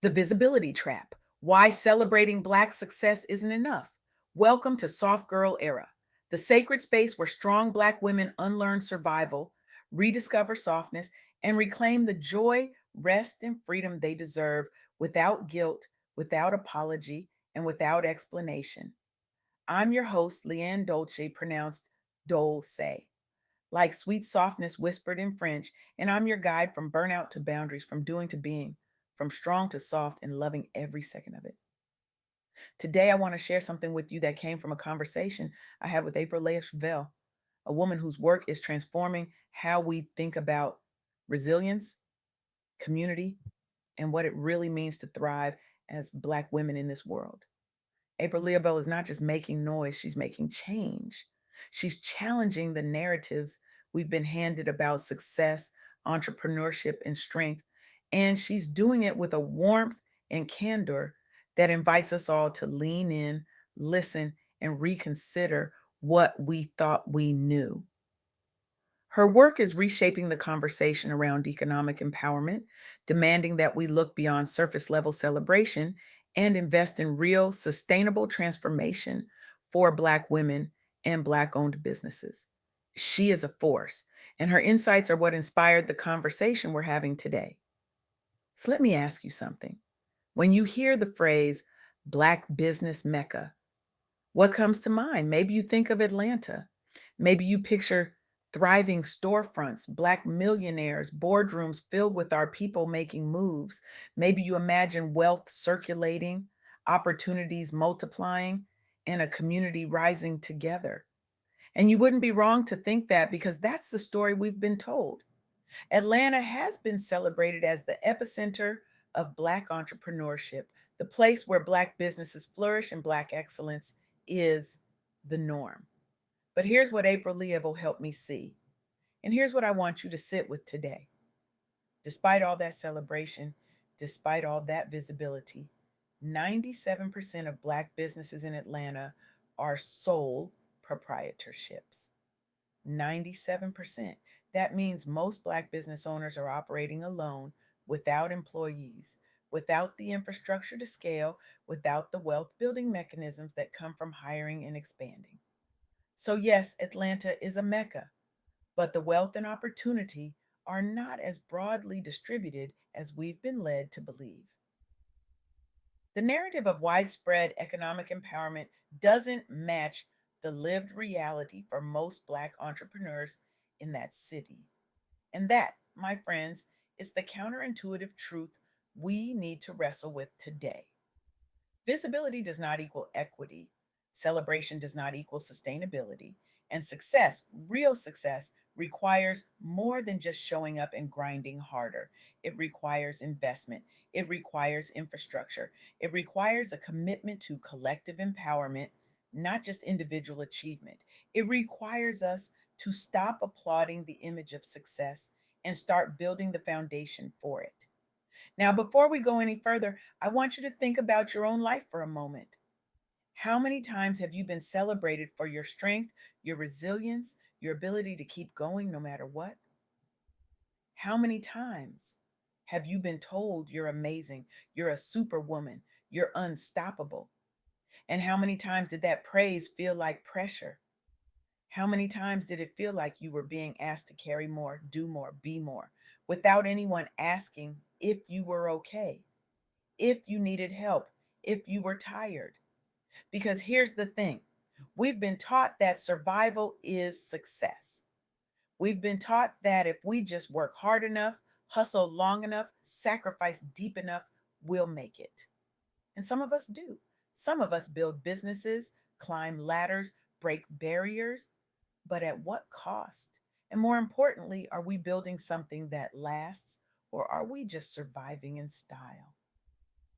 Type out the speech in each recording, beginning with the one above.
The visibility trap. Why celebrating Black success isn't enough. Welcome to Soft Girl Era, the sacred space where strong Black women unlearn survival, rediscover softness, and reclaim the joy, rest, and freedom they deserve without guilt, without apology, and without explanation. I'm your host, LeAnne Dolce, pronounced Dolce, like sweet softness whispered in French, and I'm your guide from burnout to boundaries, from doing to being, from strong to soft, and loving every second of it. Today, I want to share something with you that came from a conversation I had with April Leavell, a woman whose work is transforming how we think about resilience, community, and what it really means to thrive as Black women in this world. April Leavell is not just making noise, she's making change. She's challenging the narratives we've been handed about success, entrepreneurship, and strength. And she's doing it with a warmth and candor that invites us all to lean in, listen, and reconsider what we thought we knew. Her work is reshaping the conversation around economic empowerment, demanding that we look beyond surface level celebration and invest in real, sustainable transformation for Black women and Black owned businesses. She is a force, and her insights are what inspired the conversation we're having today. So let me ask you something. When you hear the phrase Black business mecca, what comes to mind? Maybe you think of Atlanta. Maybe you picture thriving storefronts, Black millionaires, boardrooms filled with our people making moves. Maybe you imagine wealth circulating, opportunities multiplying, and a community rising together. And you wouldn't be wrong to think that because that's the story we've been told. Atlanta has been celebrated as the epicenter of Black entrepreneurship, the place where Black businesses flourish and Black excellence is the norm. But here's what April Leavell helped me see. And here's what I want you to sit with today. Despite all that celebration, despite all that visibility, 97% of Black businesses in Atlanta are sole proprietorships. 97%. That means most Black business owners are operating alone, without employees, without the infrastructure to scale, without the wealth building mechanisms that come from hiring and expanding. So, yes, Atlanta is a mecca, but the wealth and opportunity are not as broadly distributed as we've been led to believe. The narrative of widespread economic empowerment doesn't match the lived reality for most Black entrepreneurs in that city. And that, my friends, is the counterintuitive truth we need to wrestle with today. Visibility does not equal equity, celebration does not equal sustainability, and success, real success, requires more than just showing up and grinding harder. It requires investment, it requires infrastructure, it requires a commitment to collective empowerment, not just individual achievement. It requires us to stop applauding the image of success and start building the foundation for it. Now, before we go any further, I want you to think about your own life for a moment. How many times have you been celebrated for your strength, your resilience, your ability to keep going no matter what? How many times have you been told you're amazing, you're a superwoman, you're unstoppable? And how many times did that praise feel like pressure? How many times did it feel like you were being asked to carry more, do more, be more, without anyone asking if you were okay? If you needed help, if you were tired. Because here's the thing, we've been taught that survival is success. We've been taught that if we just work hard enough, hustle long enough, sacrifice deep enough, we'll make it. And some of us do. Some of us build businesses, climb ladders, break barriers, but at what cost? And more importantly, are we building something that lasts or are we just surviving in style?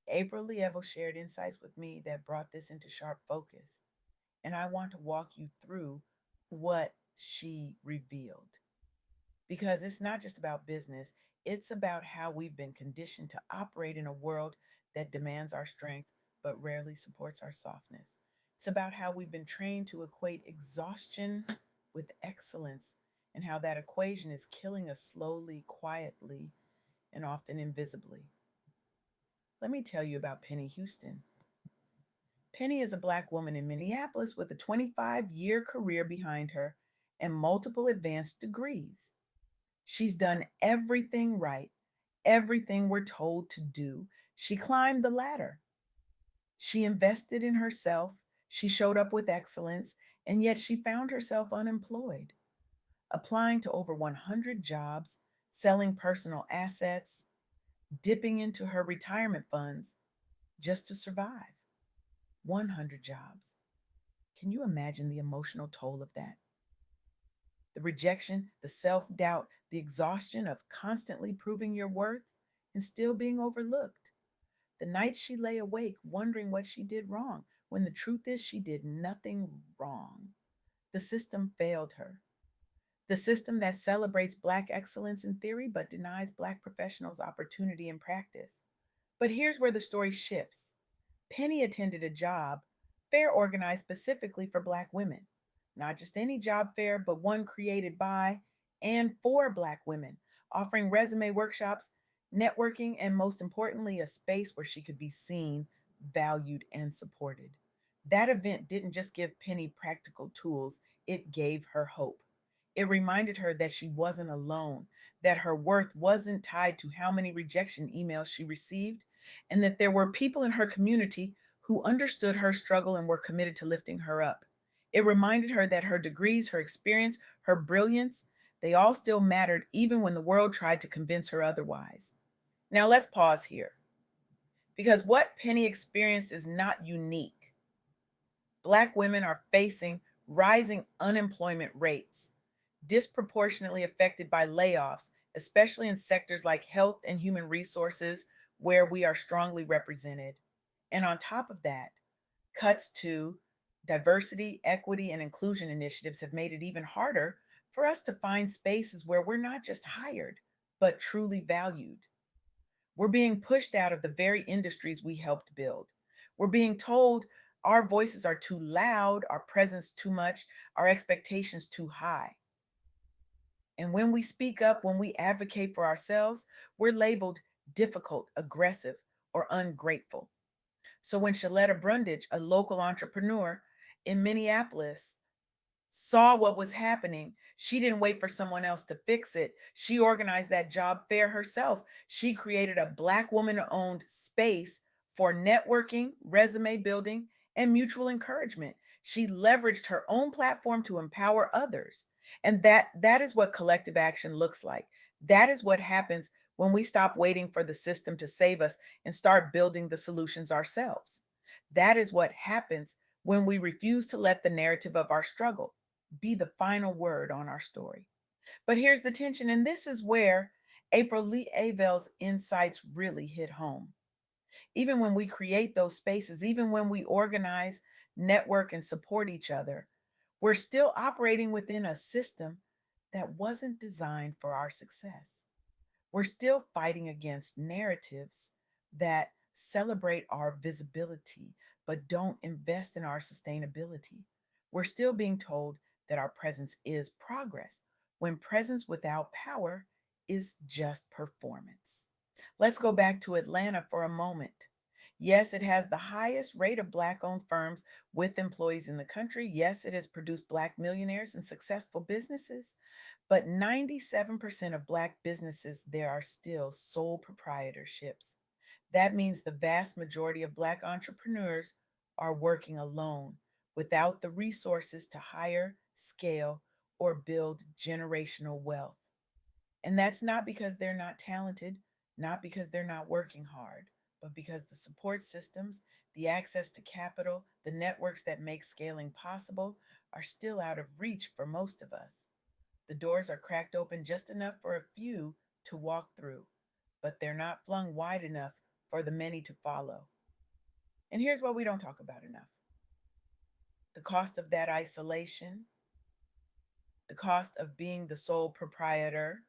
April Leavell shared insights with me that brought this into sharp focus, and I want to walk you through what she revealed. Because it's not just about business, it's about how we've been conditioned to operate in a world that demands our strength but rarely supports our softness. It's about how we've been trained to equate exhaustion with excellence and how that equation is killing us slowly, quietly, and often invisibly. Let me tell you about Penny Houston. Penny is a Black woman in Minneapolis with a 25-year career behind her and multiple advanced degrees. She's done everything right, everything we're told to do. She climbed the ladder. She invested in herself. She showed up with excellence, and yet she found herself unemployed, applying to over 100 jobs, selling personal assets, dipping into her retirement funds just to survive. 100 jobs. Can you imagine the emotional toll of that? The rejection, the self doubt, the exhaustion of constantly proving your worth and still being overlooked. The nights she lay awake wondering what she did wrong, when the truth is she did nothing wrong. The system failed her. The system that celebrates Black excellence in theory but denies Black professionals opportunity in practice. But here's where the story shifts. Penny attended a job fair organized specifically for Black women. Not just any job fair, but one created by and for Black women, offering resume workshops, networking, and most importantly, a space where she could be seen, valued, and supported. That event didn't just give Penny practical tools, it gave her hope. It reminded her that she wasn't alone, that her worth wasn't tied to how many rejection emails she received, and that there were people in her community who understood her struggle and were committed to lifting her up. It reminded her that her degrees, her experience, her brilliance, they all still mattered even when the world tried to convince her otherwise. Now let's pause here because what Penny experienced is not unique. Black women are facing rising unemployment rates, disproportionately affected by layoffs, especially in sectors like health and human resources, where we are strongly represented. And on top of that, cuts to diversity, equity, and inclusion initiatives have made it even harder for us to find spaces where we're not just hired, but truly valued. We're being pushed out of the very industries we helped build. We're being told our voices are too loud, our presence too much, our expectations too high. And when we speak up, when we advocate for ourselves, we're labeled difficult, aggressive, or ungrateful. So when Shaletta Brundage, a local entrepreneur in Minneapolis, saw what was happening, she didn't wait for someone else to fix it. She organized that job fair herself. She created a Black woman owned space for networking, resume building, and mutual encouragement. She leveraged her own platform to empower others. And that is what collective action looks like. That is what happens when we stop waiting for the system to save us and start building the solutions ourselves. That is what happens when we refuse to let the narrative of our struggle be the final word on our story. But here's the tension, and this is where April Leavell's insights really hit home. Even when we create those spaces, even when we organize, network, and support each other, we're still operating within a system that wasn't designed for our success. We're still fighting against narratives that celebrate our visibility but don't invest in our sustainability. We're still being told that our presence is progress, when presence without power is just performance. Let's go back to Atlanta for a moment. Yes, it has the highest rate of Black owned firms with employees in the country. Yes, it has produced Black millionaires and successful businesses. But 97% of Black businesses, there are still sole proprietorships. That means the vast majority of Black entrepreneurs are working alone without the resources to hire, scale, or build generational wealth. And that's not because they're not talented, not because they're not working hard, but because the support systems, the access to capital, the networks that make scaling possible are still out of reach for most of us. The doors are cracked open just enough for a few to walk through, but they're not flung wide enough for the many to follow. And here's what we don't talk about enough: the cost of that isolation, the cost of being the sole proprietor,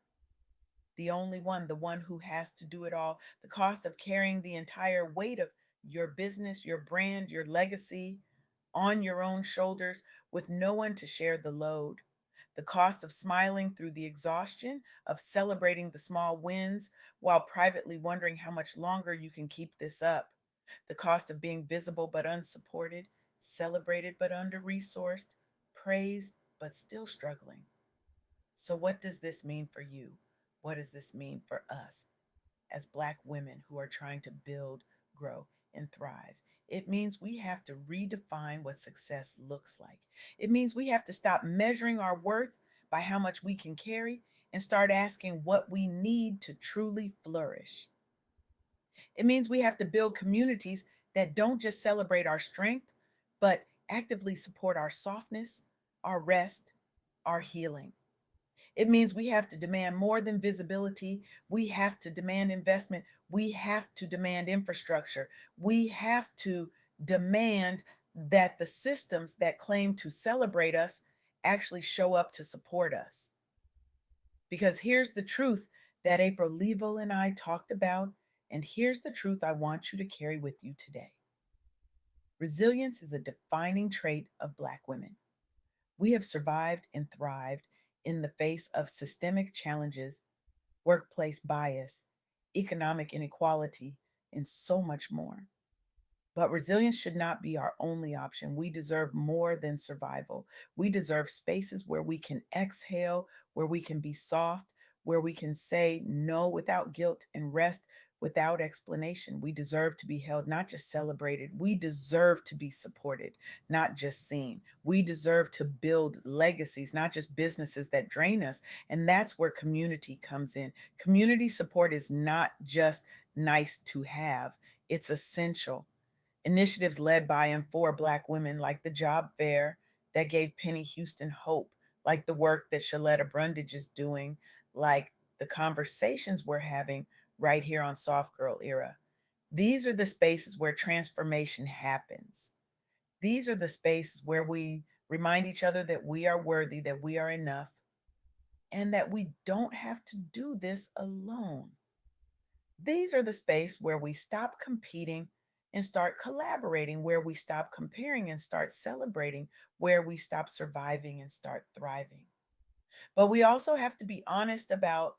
the only one, the one who has to do it all, the cost of carrying the entire weight of your business, your brand, your legacy on your own shoulders with no one to share the load, The cost of smiling through the exhaustion, of celebrating the small wins while privately wondering how much longer you can keep this up. The cost of being visible but unsupported, celebrated but under resourced, praised but still struggling. So, what does this mean for you? What does this mean for us as Black women who are trying to build, grow, and thrive? It means we have to redefine what success looks like. It means we have to stop measuring our worth by how much we can carry and start asking what we need to truly flourish. It means we have to build communities that don't just celebrate our strength, but actively support our softness, our rest, our healing. It means we have to demand more than visibility. We have to demand investment. We have to demand infrastructure. We have to demand that the systems that claim to celebrate us actually show up to support us. Because here's the truth that April Leavell and I talked about, and here's the truth I want you to carry with you today. Resilience is a defining trait of Black women. We have survived and thrived in the face of systemic challenges, workplace bias, economic inequality, and so much more. But resilience should not be our only option. We deserve more than survival. We deserve spaces where we can exhale, where we can be soft, where we can say no without guilt and rest without explanation. We deserve to be held, not just celebrated. We deserve to be supported, not just seen. We deserve to build legacies, not just businesses that drain us. And that's where community comes in. Community support is not just nice to have, it's essential. Initiatives led by and for Black women, like the job fair that gave Penny Houston hope, like the work that Shaletta Brundage is doing, like the conversations we're having right here on Soft Girl Era. These are the spaces where transformation happens. These are the spaces where we remind each other that we are worthy, that we are enough, and that we don't have to do this alone. These are the space where we stop competing and start collaborating, where we stop comparing and start celebrating, where we stop surviving and start thriving. But we also have to be honest about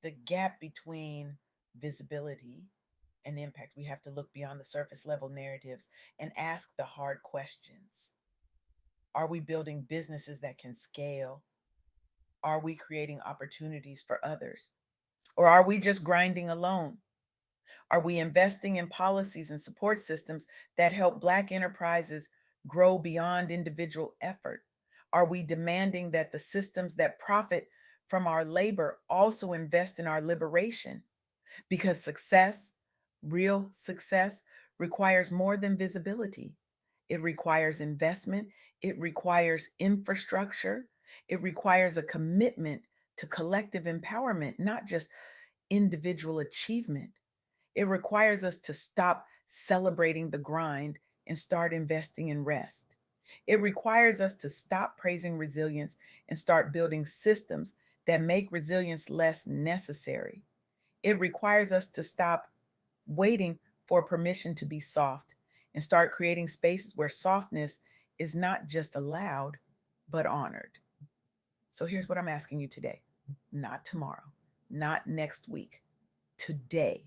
the gap between visibility and impact. We have to look beyond the surface level narratives and ask the hard questions. Are we building businesses that can scale? Are we creating opportunities for others? Or are we just grinding alone? Are we investing in policies and support systems that help Black enterprises grow beyond individual effort? Are we demanding that the systems that profit from our labor also invest in our liberation? Because success, real success, requires more than visibility. It requires investment, it requires infrastructure, it requires a commitment to collective empowerment, not just individual achievement. It requires us to stop celebrating the grind and start investing in rest. It requires us to stop praising resilience and start building systems that make resilience less necessary. It requires us to stop waiting for permission to be soft and start creating spaces where softness is not just allowed, but honored. So here's what I'm asking you today, not tomorrow, not next week, today.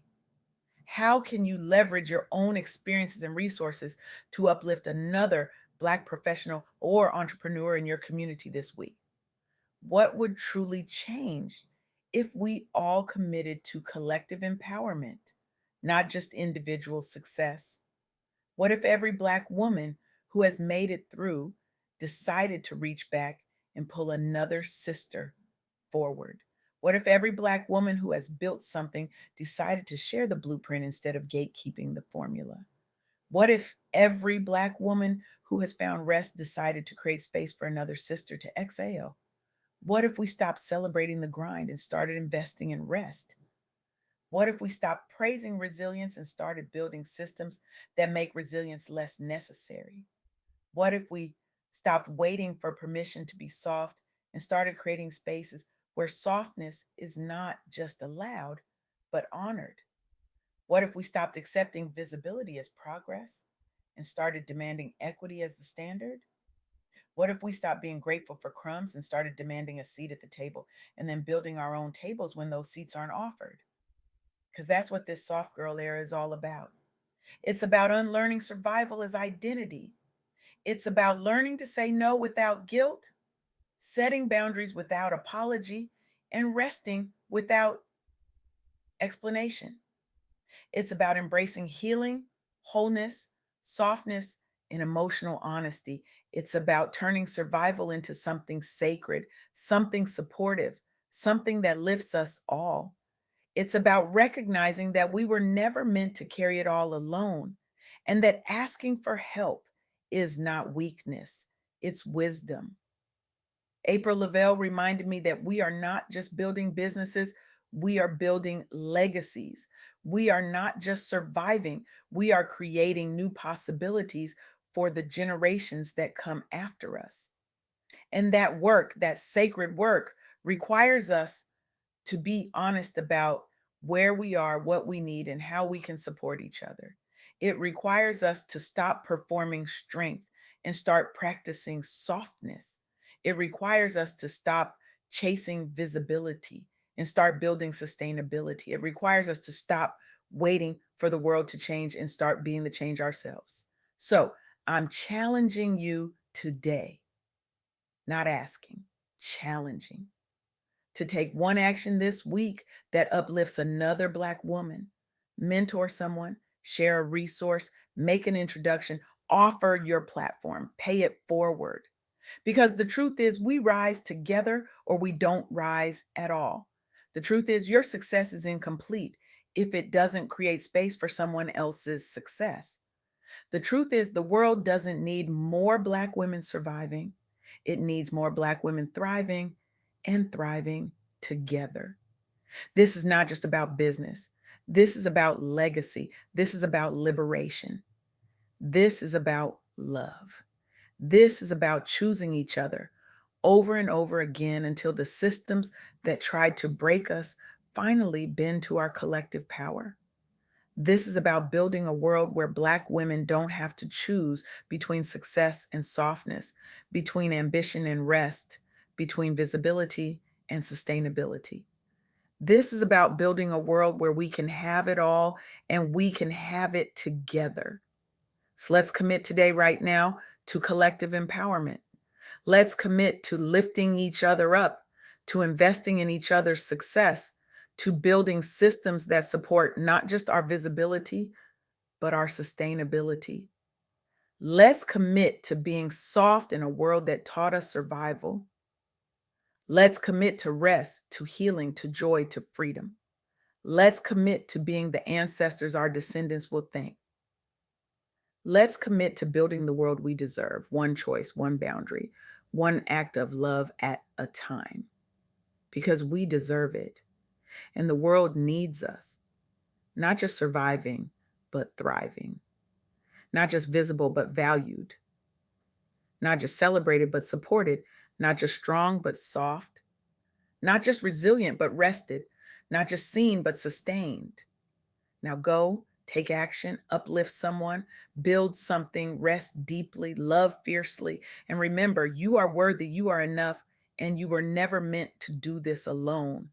How can you leverage your own experiences and resources to uplift another Black professional or entrepreneur in your community this week? What would truly change if we all committed to collective empowerment, not just individual success? What if every Black woman who has made it through decided to reach back and pull another sister forward? What if every Black woman who has built something decided to share the blueprint instead of gatekeeping the formula? What if every Black woman who has found rest decided to create space for another sister to exhale? What if we stopped celebrating the grind and started investing in rest? What if we stopped praising resilience and started building systems that make resilience less necessary? What if we stopped waiting for permission to be soft and started creating spaces where softness is not just allowed, but honored? What if we stopped accepting visibility as progress and started demanding equity as the standard? What if we stopped being grateful for crumbs and started demanding a seat at the table and then building our own tables when those seats aren't offered? Because that's what this soft girl era is all about. It's about unlearning survival as identity. It's about learning to say no without guilt, setting boundaries without apology, and resting without explanation. It's about embracing healing, wholeness, softness, and emotional honesty. It's about turning survival into something sacred, something supportive, something that lifts us all. It's about recognizing that we were never meant to carry it all alone and that asking for help is not weakness, it's wisdom. April Leavell reminded me that we are not just building businesses, we are building legacies. We are not just surviving, we are creating new possibilities for the generations that come after us. And that work, that sacred work, requires us to be honest about where we are, what we need, and how we can support each other. It requires us to stop performing strength and start practicing softness. It requires us to stop chasing visibility and start building sustainability. It requires us to stop waiting for the world to change and start being the change ourselves. So I'm challenging you today, not asking, challenging to take one action this week that uplifts another Black woman. Mentor someone, share a resource, make an introduction, offer your platform, pay it forward. Because the truth is, we rise together or we don't rise at all. The truth is, your success is incomplete if it doesn't create space for someone else's success. The truth is, the world doesn't need more Black women surviving, it needs more Black women thriving and thriving together. This is not just about business. This is about legacy. This is about liberation. This is about love. This is about choosing each other over and over again until the systems that tried to break us finally bend to our collective power. This is about building a world where Black women don't have to choose between success and softness, between ambition and rest, between visibility and sustainability. This is about building a world where we can have it all and we can have it together. So let's commit today, right now, to collective empowerment. Let's commit to lifting each other up, to investing in each other's success, to building systems that support not just our visibility, but our sustainability. Let's commit to being soft in a world that taught us survival. Let's commit to rest, to healing, to joy, to freedom. Let's commit to being the ancestors our descendants will thank. Let's commit to building the world we deserve, one choice, one boundary, one act of love at a time, because we deserve it. And the world needs us, not just surviving, but thriving, not just visible, but valued, not just celebrated, but supported, not just strong, but soft, not just resilient, but rested, not just seen, but sustained. Now go, take action, uplift someone, build something, rest deeply, love fiercely, and remember you are worthy, you are enough, and you were never meant to do this alone.